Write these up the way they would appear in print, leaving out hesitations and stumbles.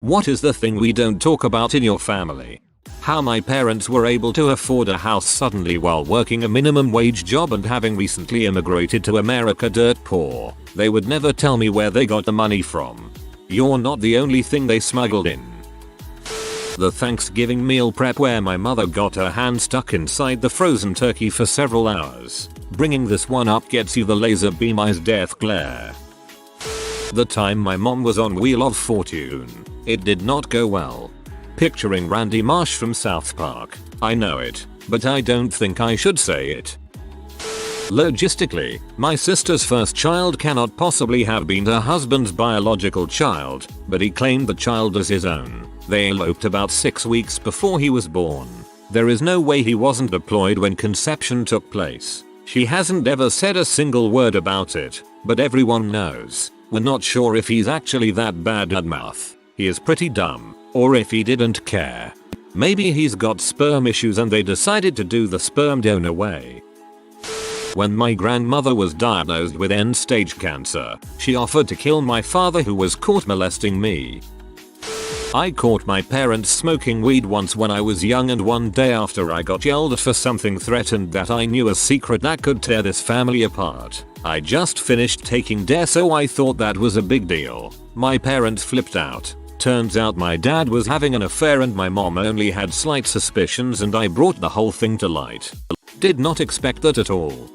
What is the thing we don't talk about in your family? How my parents were able to afford a house suddenly while working a minimum wage job and having recently immigrated to America dirt poor. They would never tell me where they got the money from. You're not the only thing they smuggled in. The Thanksgiving meal prep where my mother got her hand stuck inside the frozen turkey for several hours. Bringing this one up gets you the laser beam eyes death glare. The time my mom was on Wheel of Fortune. It did not go well. Picturing Randy Marsh from South Park. I know it, but I don't think I should say it. Logistically, my sister's first child cannot possibly have been her husband's biological child, but he claimed the child as his own. They eloped about 6 weeks before he was born. There is no way he wasn't deployed when conception took place. She hasn't ever said a single word about it, but everyone knows. We're not sure if he's actually that bad at math. He is pretty dumb. Or if he didn't care. Maybe he's got sperm issues and they decided to do the sperm donor way. When my grandmother was diagnosed with end-stage cancer, she offered to kill my father who was caught molesting me. I caught my parents smoking weed once when I was young, and one day after I got yelled at for something threatened that I knew a secret that could tear this family apart. I just finished taking DARE, so I thought that was a big deal. My parents flipped out. Turns out my dad was having an affair and my mom only had slight suspicions, and I brought the whole thing to light. Did not expect that at all.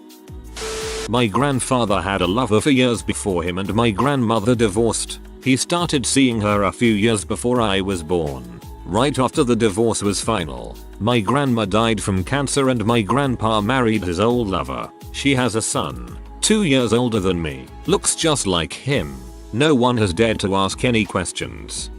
My grandfather had a lover for years before him and my grandmother divorced. He started seeing her a few years before I was born. Right after the divorce was final, my grandma died from cancer and my grandpa married his old lover. She has a son, 2 years older than me, looks just like him. No one has dared to ask any questions.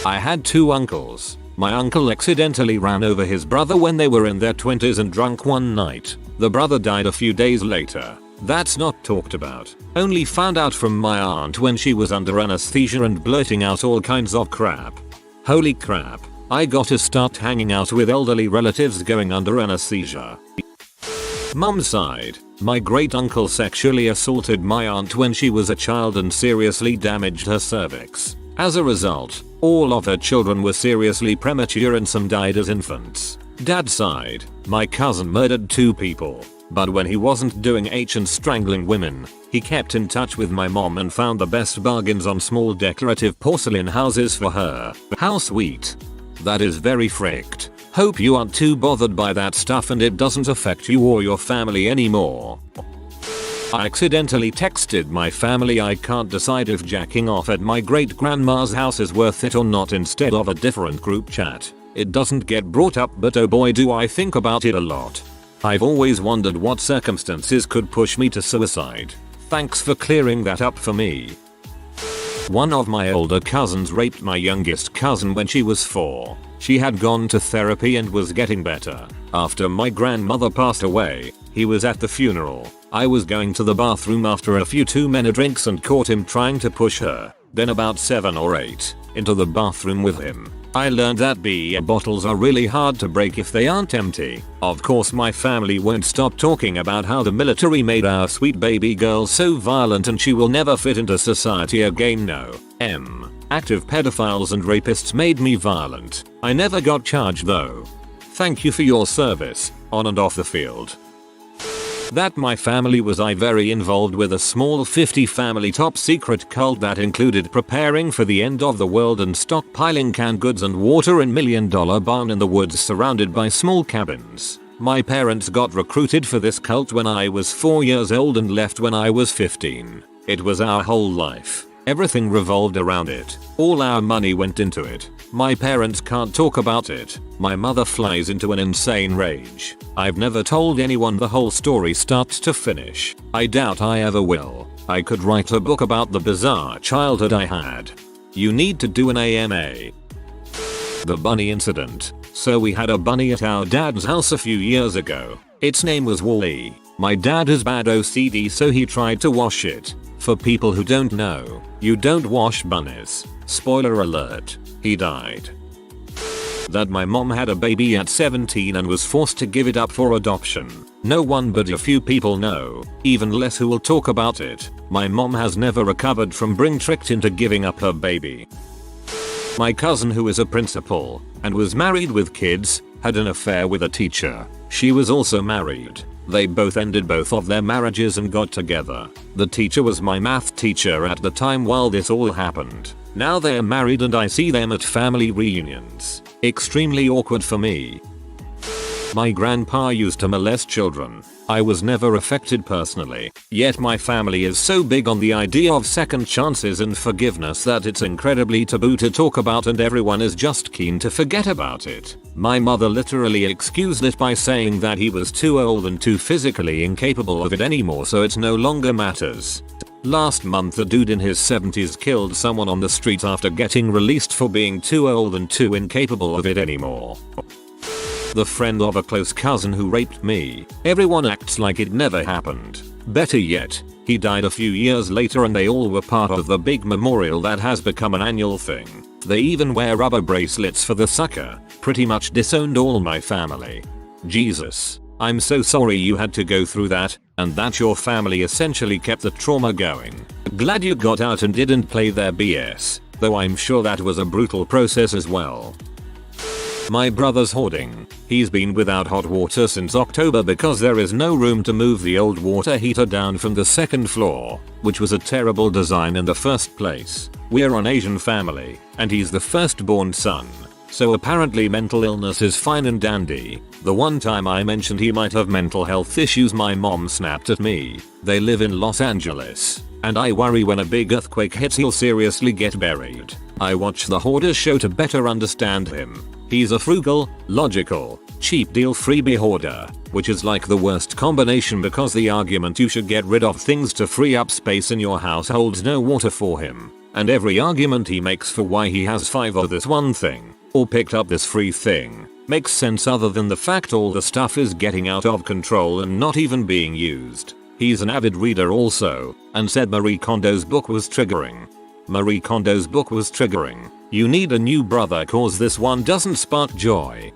I had 2 uncles. My uncle accidentally ran over his brother when they were in their 20s and drunk one night. The brother died a few days later. That's not talked about. Only found out from my aunt when she was under anesthesia and blurting out all kinds of crap. Holy crap. I got to start hanging out with elderly relatives going under anesthesia. Mom's side. My great uncle sexually assaulted my aunt when she was a child and seriously damaged her cervix. As a result, all of her children were seriously premature and some died as infants. Dad's side. My cousin murdered 2 people. But when he wasn't doing and strangling women, he kept in touch with my mom and found the best bargains on small decorative porcelain houses for her. How sweet. That is very fricked. Hope you aren't too bothered by that stuff and it doesn't affect you or your family anymore. I accidentally texted my family I can't decide if jacking off at my great grandma's house is worth it or not instead of a different group chat. It doesn't get brought up, but oh boy do I think about it a lot. I've always wondered what circumstances could push me to suicide. Thanks for clearing that up for me. One of my older cousins raped my youngest cousin when she was 4. She had gone to therapy and was getting better. After my grandmother passed away, he was at the funeral. I was going to the bathroom after a few too many drinks and caught him trying to push her, then about 7 or 8, into the bathroom with him. I learned that beer bottles are really hard to break if they aren't empty. Of course my family won't stop talking about how the military made our sweet baby girl so violent and she will never fit into society again. No. Active pedophiles and rapists made me violent. I never got charged though. Thank you for your service, on and off the field. That my family was very involved with a small 50 family top secret cult that included preparing for the end of the world and stockpiling canned goods and water in $1 million barn in the woods surrounded by small cabins. My parents got recruited for this cult when I was 4 years old and left when I was 15. It was our whole life. Everything revolved around it. All our money went into it. My parents can't talk about it. My mother flies into an insane rage. I've never told anyone the whole story start to finish. I doubt I ever will. I could write a book about the bizarre childhood I had. You need to do an AMA. The bunny incident. So we had a bunny at our dad's house a few years ago. Its name was Wally. My dad has bad OCD, so he tried to wash it. For people who don't know, you don't wash bunnies. Spoiler alert, he died. That my mom had a baby at 17 and was forced to give it up for adoption. No one but a few people know, even less who will talk about it. My mom has never recovered from being tricked into giving up her baby. My cousin, who is a principal and was married with kids, had an affair with a teacher. She was also married. They both ended both of their marriages and got together. The teacher was my math teacher at the time while this all happened. Now they are married and I see them at family reunions. Extremely awkward for me. My grandpa used to molest children. I was never affected personally, yet my family is so big on the idea of second chances and forgiveness that it's incredibly taboo to talk about, and everyone is just keen to forget about it. My mother literally excused it by saying that he was too old and too physically incapable of it anymore, so it no longer matters. Last month a dude in his 70s killed someone on the street after getting released for being too old and too incapable of it anymore. The friend of a close cousin who raped me. Everyone acts like it never happened. Better yet, he died a few years later and they all were part of the big memorial that has become an annual thing. They even wear rubber bracelets for the sucker. Pretty much disowned all my family. Jesus. I'm so sorry you had to go through that, and that your family essentially kept the trauma going. Glad you got out and didn't play their BS, though I'm sure that was a brutal process as well. My brother's hoarding. He's been without hot water since October because there is no room to move the old water heater down from the second floor, which was a terrible design in the first place. We're an Asian family, and he's the firstborn son. So apparently mental illness is fine and dandy. The one time I mentioned he might have mental health issues, my mom snapped at me. They live in Los Angeles, and I worry when a big earthquake hits he'll seriously get buried. I watch the Hoarder show to better understand him. He's a frugal, logical, cheap deal freebie hoarder, which is like the worst combination because the argument you should get rid of things to free up space in your house holds no water for him. And every argument he makes for why he has 5 of this one thing, or picked up this free thing, makes sense other than the fact all the stuff is getting out of control and not even being used. He's an avid reader also, and said Marie Kondo's book was triggering. Marie Kondo's book was triggering. You need a new brother cause this one doesn't spark joy.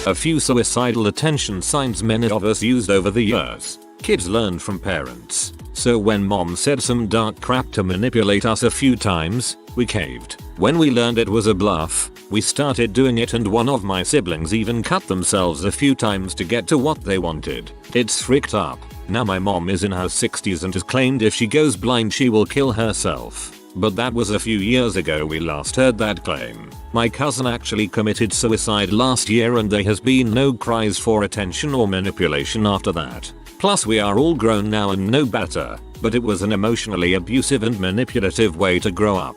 A few suicidal attention signs many of us used over the years. Kids learn from parents. So when mom said some dark crap to manipulate us a few times, we caved. When we learned it was a bluff, we started doing it, and one of my siblings even cut themselves a few times to get to what they wanted. It's freaked up. Now my mom is in her 60s and has claimed if she goes blind she will kill herself. But that was a few years ago we last heard that claim. My cousin actually committed suicide last year and there has been no cries for attention or manipulation after that. Plus we are all grown now and know better, but it was an emotionally abusive and manipulative way to grow up.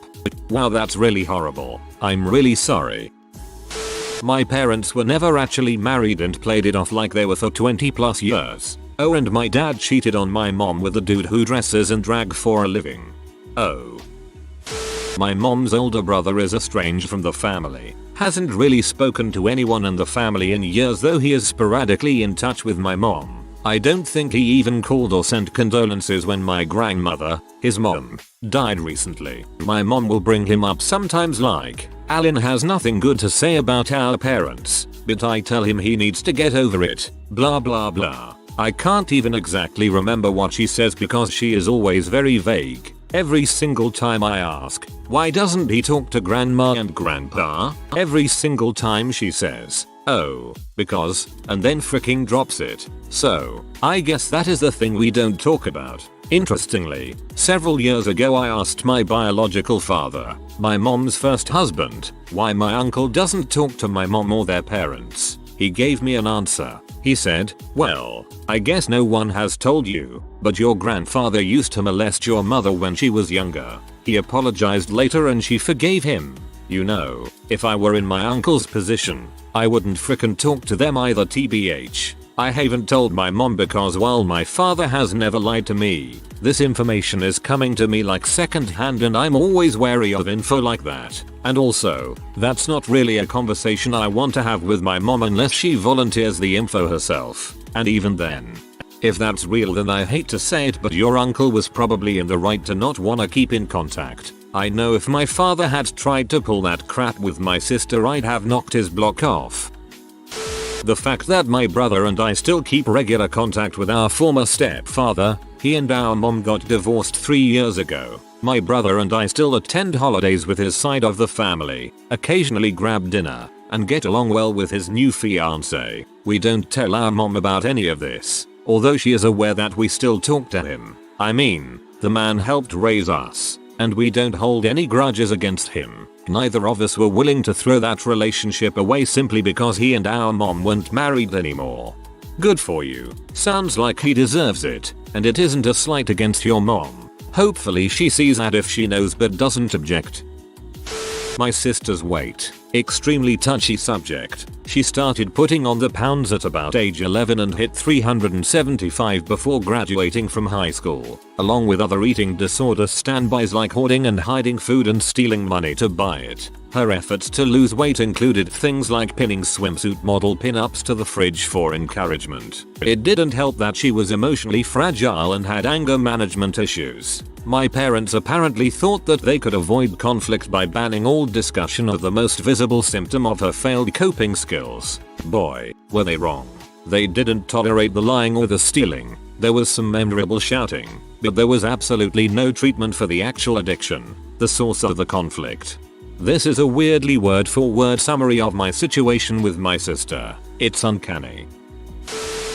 Wow, that's really horrible. I'm really sorry. My parents were never actually married and played it off like they were for 20+ years. Oh, and my dad cheated on my mom with a dude who dresses in drag for a living. Oh. My mom's older brother is estranged from the family. Hasn't really spoken to anyone in the family in years, though he is sporadically in touch with my mom. I don't think he even called or sent condolences when my grandmother, his mom, died recently. My mom will bring him up sometimes like, Alan has nothing good to say about our parents, but I tell him he needs to get over it, blah blah blah. I can't even exactly remember what she says because she is always very vague. Every single time I ask, why doesn't he talk to grandma and grandpa? Every single time she says, oh, because, and then freaking drops it. So, I guess that is the thing we don't talk about. Interestingly, several years ago I asked my biological father, my mom's first husband, why my uncle doesn't talk to my mom or their parents. He gave me an answer. He said, well, I guess no one has told you, but your grandfather used to molest your mother when she was younger. He apologized later and she forgave him. You know, if I were in my uncle's position, I wouldn't frickin' talk to them either, tbh. I haven't told my mom because while my father has never lied to me, this information is coming to me like second hand and I'm always wary of info like that. And also, that's not really a conversation I want to have with my mom unless she volunteers the info herself. And even then, if that's real then I hate to say it but your uncle was probably in the right to not wanna keep in contact. I know if my father had tried to pull that crap with my sister I'd have knocked his block off. The fact that my brother and I still keep regular contact with our former stepfather, he and our mom got divorced 3 years ago, My brother and I still attend holidays with his side of the family, occasionally grab dinner, and get along well with his new fiancée. We don't tell our mom about any of this, although she is aware that we still talk to him. I mean, the man helped raise us, and we don't hold any grudges against him. Neither of us were willing to throw that relationship away simply because he and our mom weren't married anymore. Good for you. Sounds like he deserves it, and it isn't a slight against your mom. Hopefully she sees that if she knows but doesn't object. My sister's weight. Extremely touchy subject. She started putting on the pounds at about age 11 and hit 375 before graduating from high school, along with other eating disorder standbys like hoarding and hiding food and stealing money to buy it. Her efforts to lose weight included things like pinning swimsuit model pin-ups to the fridge for encouragement. It didn't help that she was emotionally fragile and had anger management issues. My parents apparently thought that they could avoid conflict by banning all discussion of the most visible symptom of her failed coping skills. Boy, were they wrong. They didn't tolerate the lying or the stealing. There was some memorable shouting, but there was absolutely no treatment for the actual addiction, the source of the conflict. This is a weirdly word-for-word summary of my situation with my sister. It's uncanny.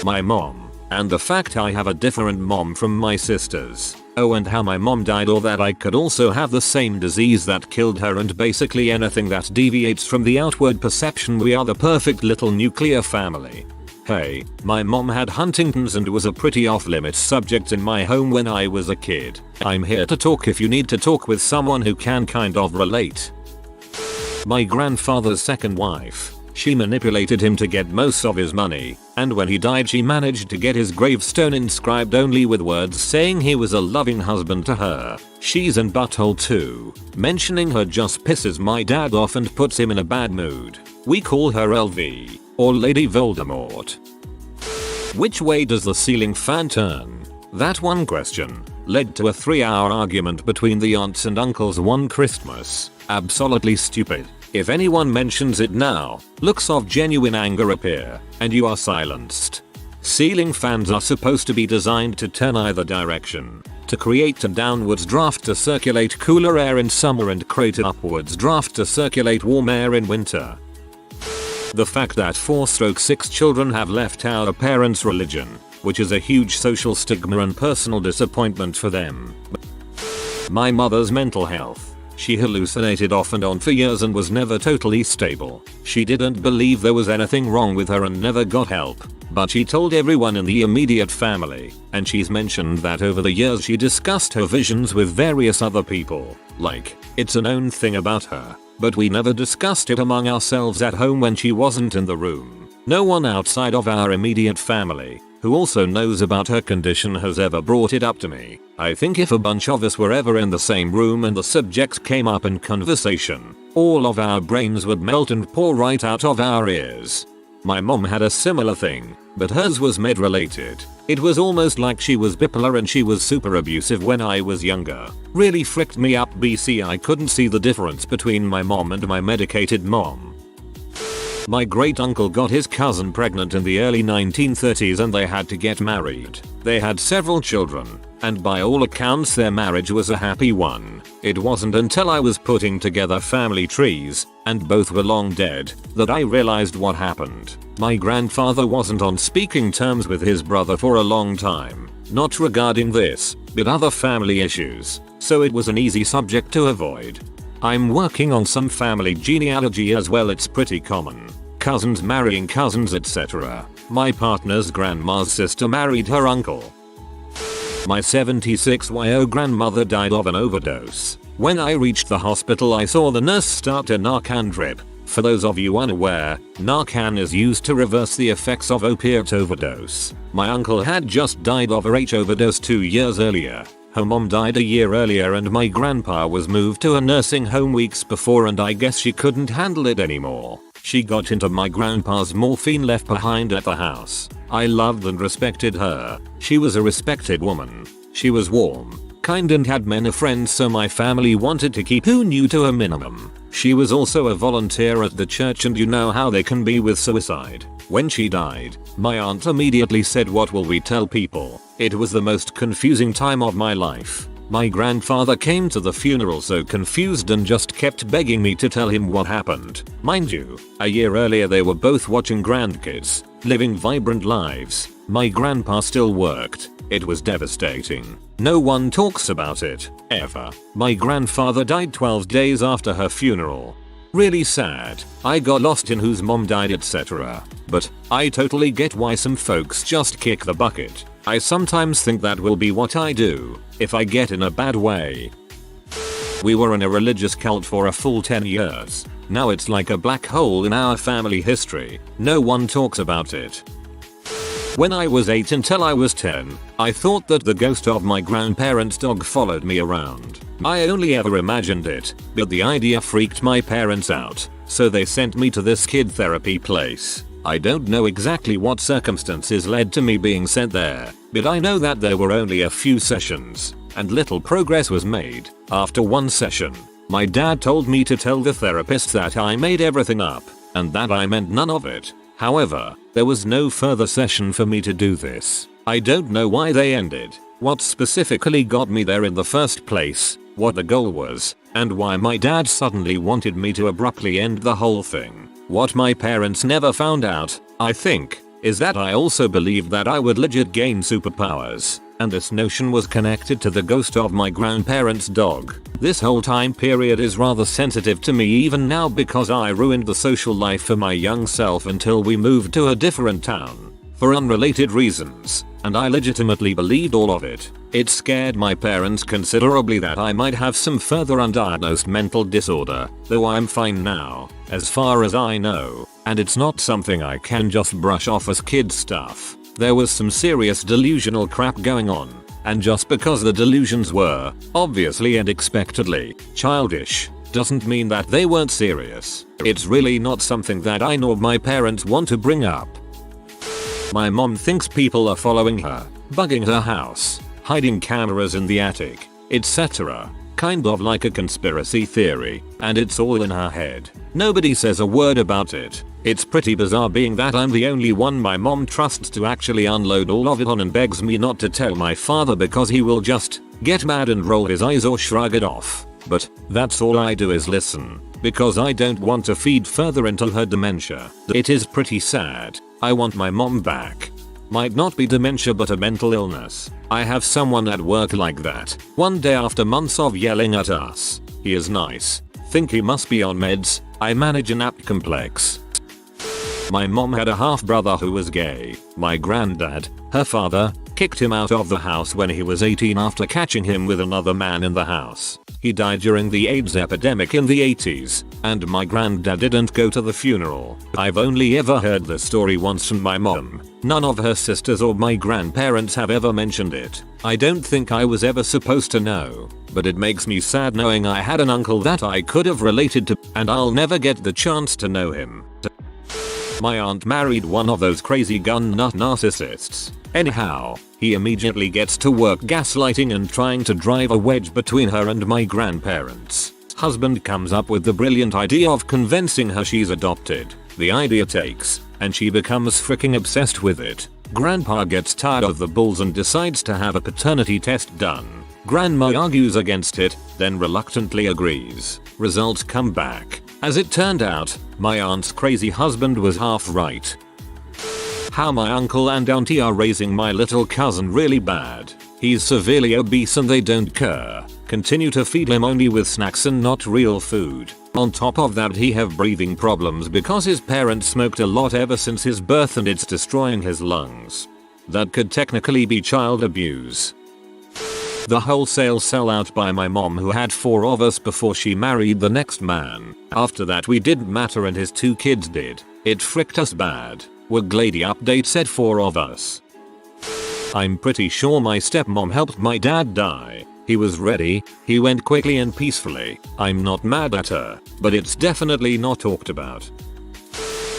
My mom, and the fact I have a different mom from my sisters. Oh, and how my mom died, or that I could also have the same disease that killed her, and basically anything that deviates from the outward perception we are the perfect little nuclear family. Hey, my mom had Huntington's and was a pretty off-limits subject in my home when I was a kid. I'm here to talk if you need to talk with someone who can kind of relate. My grandfather's second wife. She manipulated him to get most of his money, and when he died she managed to get his gravestone inscribed only with words saying he was a loving husband to her. She's in butthole too. Mentioning her just pisses my dad off and puts him in a bad mood. We call her LV, or Lady Voldemort. Which way does the ceiling fan turn? That one question led to a 3-hour argument between the aunts and uncles one Christmas. Absolutely stupid. If anyone mentions it now, looks of genuine anger appear, and you are silenced. Ceiling fans are supposed to be designed to turn either direction, to create a downwards draft to circulate cooler air in summer and create an upwards draft to circulate warm air in winter. The fact that 4/6 children have left our parents' religion, which is a huge social stigma and personal disappointment for them. My mother's mental health. She hallucinated off and on for years and was never totally stable. She didn't believe there was anything wrong with her and never got help, but she told everyone in the immediate family, and she's mentioned that over the years she discussed her visions with various other people. Like, it's a known thing about her, but we never discussed it among ourselves at home when she wasn't in the room. No one outside of our immediate family, who also knows about her condition, has ever brought it up to me. I think if a bunch of us were ever in the same room and the subject came up in conversation, all of our brains would melt and pour right out of our ears. My mom had a similar thing, but hers was med related. It was almost like she was bipolar and she was super abusive when I was younger. Really fricked me up. BC I couldn't see the difference between my mom and my medicated mom. My great uncle got his cousin pregnant in the early 1930s and they had to get married. They had several children, and by all accounts their marriage was a happy one. It wasn't until I was putting together family trees, and both were long dead, that I realized what happened. My grandfather wasn't on speaking terms with his brother for a long time, not regarding this, but other family issues, so it was an easy subject to avoid. I'm working on some family genealogy as well. It's pretty common. Cousins marrying cousins, etc. My partner's grandma's sister married her uncle. My 76-year grandmother died of an overdose. When I reached the hospital I saw the nurse start a Narcan drip. For those of you unaware, Narcan is used to reverse the effects of opiate overdose. My uncle had just died of a H overdose 2 years earlier. Her mom died a year earlier and my grandpa was moved to a nursing home weeks before, and I guess she couldn't handle it anymore. She got into my grandpa's morphine left behind at the house. I loved and respected her. She was a respected woman. She was warm, kind and had many friends, so my family wanted to keep who knew to a minimum. She was also a volunteer at the church, and you know how they can be with suicide. When she died, my aunt immediately said, "What will we tell people?" It was the most confusing time of my life. My grandfather came to the funeral so confused and just kept begging me to tell him what happened. Mind you, a year earlier they were both watching grandkids, living vibrant lives. My grandpa still worked. It was devastating. No one talks about it, ever. My grandfather died 12 days after her funeral. Really sad. I got lost in whose mom died, etc. But I totally get why some folks just kick the bucket. I sometimes think that will be what I do if I get in a bad way. We were in a religious cult for a full 10 years. Now it's like a black hole in our family history. No one talks about it. When I was 8 until I was 10, I thought that the ghost of my grandparents' dog followed me around. I only ever imagined it, but the idea freaked my parents out, so they sent me to this kid therapy place. I don't know exactly what circumstances led to me being sent there, but I know that there were only a few sessions, and little progress was made. After one session, my dad told me to tell the therapist that I made everything up, and that I meant none of it. However, there was no further session for me to do this. I don't know why they ended, what specifically got me there in the first place, what the goal was, and why my dad suddenly wanted me to abruptly end the whole thing. What my parents never found out, I think, is that I also believed that I would legit gain superpowers, and this notion was connected to the ghost of my grandparents' dog. This whole time period is rather sensitive to me even now because I ruined the social life for my young self until we moved to a different town, for unrelated reasons, and I legitimately believed all of it. It scared my parents considerably that I might have some further undiagnosed mental disorder, though I'm fine now, as far as I know, and it's not something I can just brush off as kid stuff. There was some serious delusional crap going on, and just because the delusions were, obviously and expectedly, childish, doesn't mean that they weren't serious. It's really not something that I nor my parents want to bring up. My mom thinks people are following her, bugging her house, hiding cameras in the attic, etc. Kind of like a conspiracy theory, and it's all in her head. Nobody says a word about it. It's pretty bizarre being that I'm the only one my mom trusts to actually unload all of it on and begs me not to tell my father because he will just get mad and roll his eyes or shrug it off. But that's all I do is listen, because I don't want to feed further into her dementia. It is pretty sad. I want my mom back. Might not be dementia but a mental illness. I have someone at work like that. One day after months of yelling at us, he is nice. Think he must be on meds. I manage an apt complex. My mom had a half brother who was gay. My granddad, her father, kicked him out of the house when he was 18 after catching him with another man in the house. He died during the AIDS epidemic in the 80s, and my granddad didn't go to the funeral. I've only ever heard the story once from my mom. None of her sisters or my grandparents have ever mentioned it. I don't think I was ever supposed to know, but it makes me sad knowing I had an uncle that I could have related to, and I'll never get the chance to know him. My aunt married one of those crazy gun nut narcissists. Anyhow, he immediately gets to work gaslighting and trying to drive a wedge between her and my grandparents. Husband comes up with the brilliant idea of convincing her she's adopted. The idea takes, and she becomes freaking obsessed with it. Grandpa gets tired of the bulls and decides to have a paternity test done. Grandma argues against it, then reluctantly agrees. Results come back. As it turned out, my aunt's crazy husband was half right. How my uncle and auntie are raising my little cousin really bad. He's severely obese and they don't care. Continue to feed him only with snacks and not real food. On top of that, he have breathing problems because his parents smoked a lot ever since his birth and it's destroying his lungs. That could technically be child abuse. The wholesale sellout by my mom who had 4 of us before she married the next man. After that we didn't matter and his 2 kids did. It fricked us bad. Glady update said 4 of us. I'm pretty sure my stepmom helped my dad die. He was ready, he went quickly and peacefully. I'm not mad at her, but it's definitely not talked about.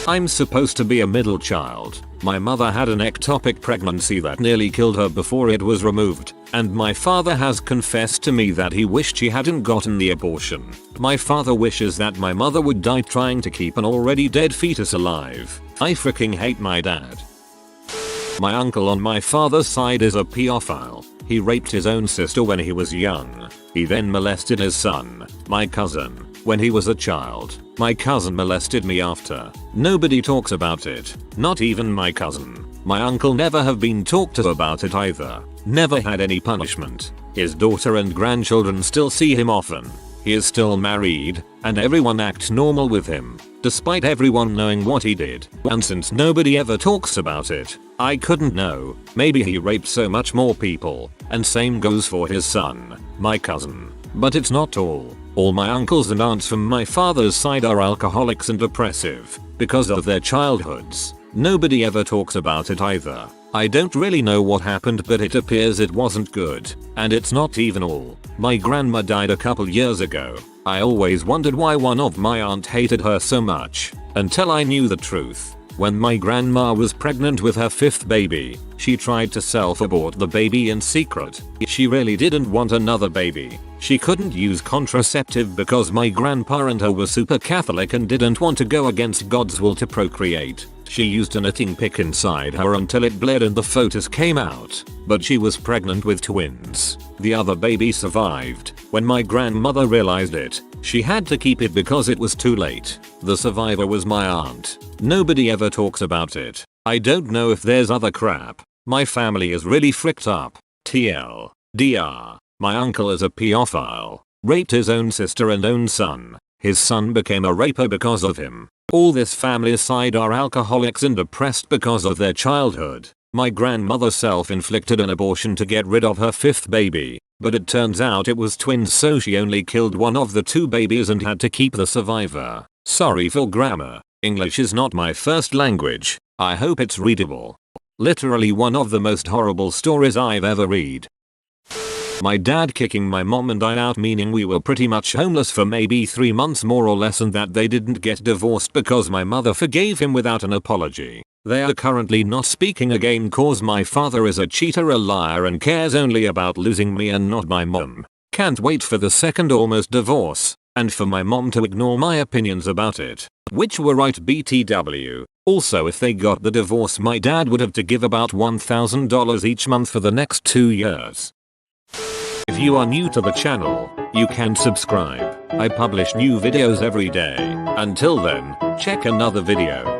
I'm supposed to be a middle child. My mother had an ectopic pregnancy that nearly killed her before it was removed, and my father has confessed to me that he wished she hadn't gotten the abortion. My father wishes that my mother would die trying to keep an already dead fetus alive. I freaking hate my dad. My uncle on my father's side is a pedophile. He raped his own sister when he was young. He then molested his son, my cousin, when he was a child. My cousin molested me after. Nobody talks about it, not even my cousin. My uncle never have been talked to about it either. Never had any punishment. His daughter and grandchildren still see him often. He is still married, and everyone acts normal with him, despite everyone knowing what he did. And since nobody ever talks about it, I couldn't know. Maybe he raped so much more people, and same goes for his son, my cousin. But it's not all. All my uncles and aunts from my father's side are alcoholics and depressive, because of their childhoods. Nobody ever talks about it either. I don't really know what happened, but it appears it wasn't good. And it's not even all. My grandma died a couple years ago. I always wondered why one of my aunt hated her so much, until I knew the truth. When my grandma was pregnant with her 5th baby, she tried to self-abort the baby in secret. She really didn't want another baby. She couldn't use contraceptive because my grandpa and her were super Catholic and didn't want to go against God's will to procreate. She used a knitting pick inside her until it bled and the fetus came out. But she was pregnant with twins. The other baby survived. When my grandmother realized it, she had to keep it because it was too late. The survivor was my aunt. Nobody ever talks about it. I don't know if there's other crap. My family is really fricked up. TLDR. My uncle is a pedophile. Raped his own sister and own son. His son became a raper because of him. All this family side are alcoholics and depressed because of their childhood. My grandmother self-inflicted an abortion to get rid of her 5th baby, but it turns out it was twins, so she only killed one of the 2 babies and had to keep the survivor. Sorry for grammar. English is not my first language. I hope it's readable. Literally one of the most horrible stories I've ever read. My dad kicking my mom and I out, meaning we were pretty much homeless for maybe 3 months more or less, and that they didn't get divorced because my mother forgave him without an apology. They are currently not speaking again cause my father is a cheater, a liar, and cares only about losing me and not my mom. Can't wait for the second almost divorce, and for my mom to ignore my opinions about it, which were right BTW. Also, if they got the divorce, my dad would have to give about $1,000 each month for the next 2 years. If you are new to the channel, you can subscribe. I publish new videos every day. Until then, check another video.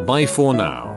Bye for now.